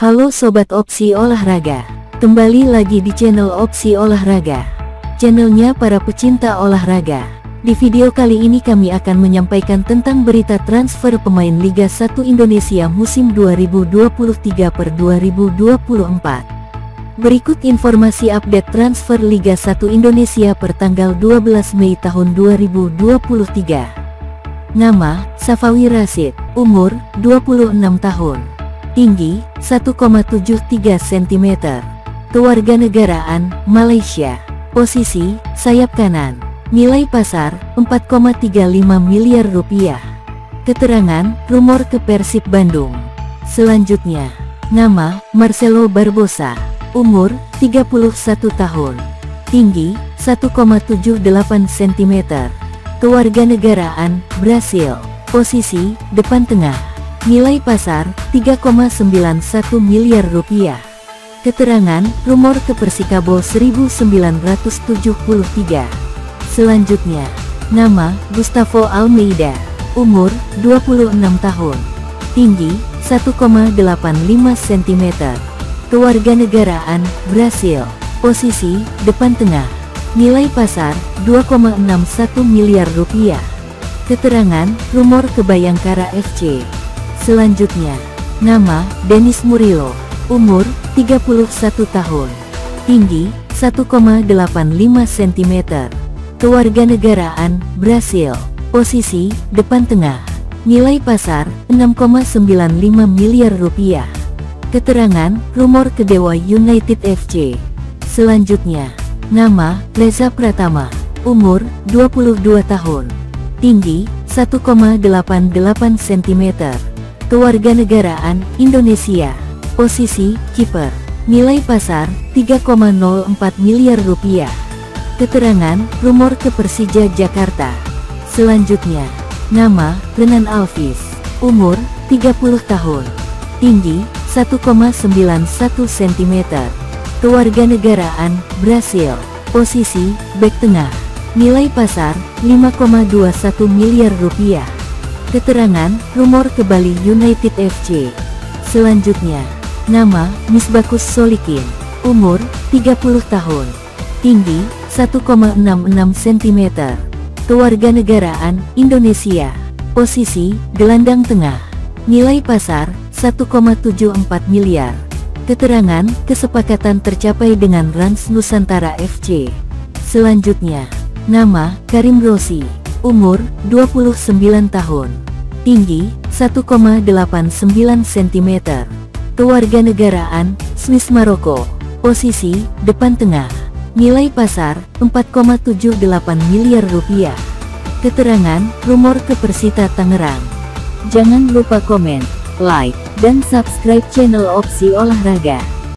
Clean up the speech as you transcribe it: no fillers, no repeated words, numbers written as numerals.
Halo Sobat Opsi Olahraga, kembali lagi di channel Opsi Olahraga, channelnya para pecinta olahraga. Di video kali ini kami akan menyampaikan tentang berita transfer pemain Liga 1 Indonesia musim 2023/2024. Berikut informasi update transfer Liga 1 Indonesia per tanggal 12 Mei tahun 2023. Nama, Safawi Rashid, umur, 26 tahun. Tinggi, 1,73 cm. Kewarganegaraan, Malaysia. Posisi, sayap kanan. Nilai pasar, 4,35 miliar rupiah. Keterangan, rumor ke Persib Bandung. Selanjutnya, nama, Marcelo Barbosa. Umur, 31 tahun. Tinggi, 1,78 cm. Kewarganegaraan, Brasil. Posisi, depan tengah. Nilai pasar, 3,91 miliar rupiah. Keterangan, rumor ke Persikabo 1973. Selanjutnya, nama, Gustavo Almeida. Umur, 26 tahun. Tinggi, 1,85 cm. Kewarganegaraan, Brasil. Posisi, depan tengah. Nilai pasar, 2,61 miliar rupiah. Keterangan, rumor ke Bayangkara FC. Selanjutnya, nama, Denis Murilo. Umur, 31 tahun. Tinggi, 1,85 cm. Kewarganegaraan, Brasil. Posisi, depan tengah. Nilai pasar, 6,95 miliar rupiah. Keterangan, rumor ke Dewa United FC. Selanjutnya, nama, Reza Pratama. Umur, 22 tahun. Tinggi, 1,88 cm. Kewarganegaraan, Indonesia. Posisi, kiper. Nilai pasar, 3,04 miliar rupiah. Keterangan, rumor ke Persija Jakarta. Selanjutnya, nama, Renan Alvis. Umur, 30 tahun. Tinggi, 1,91 cm. Kewarganegaraan, Brasil. Posisi, bek tengah. Nilai pasar, 5,21 miliar rupiah. Keterangan, rumor ke Bali United FC. Selanjutnya, nama, Misbakus Solikin. Umur, 30 tahun. Tinggi, 1,66 cm. Kewarganegaraan, Indonesia. Posisi, gelandang tengah. Nilai pasar, 1,74 miliar. Keterangan, kesepakatan tercapai dengan Rans Nusantara FC. Selanjutnya, nama, Karim Rossi. Umur, 29 tahun. Tinggi, 1,89 cm. Kewarganegaraan, Swiss Maroko. Posisi, depan tengah. Nilai pasar, 4,78 miliar rupiah. Keterangan, rumor ke Persita Tangerang. Jangan lupa komen, like, dan subscribe channel Opsi Olahraga.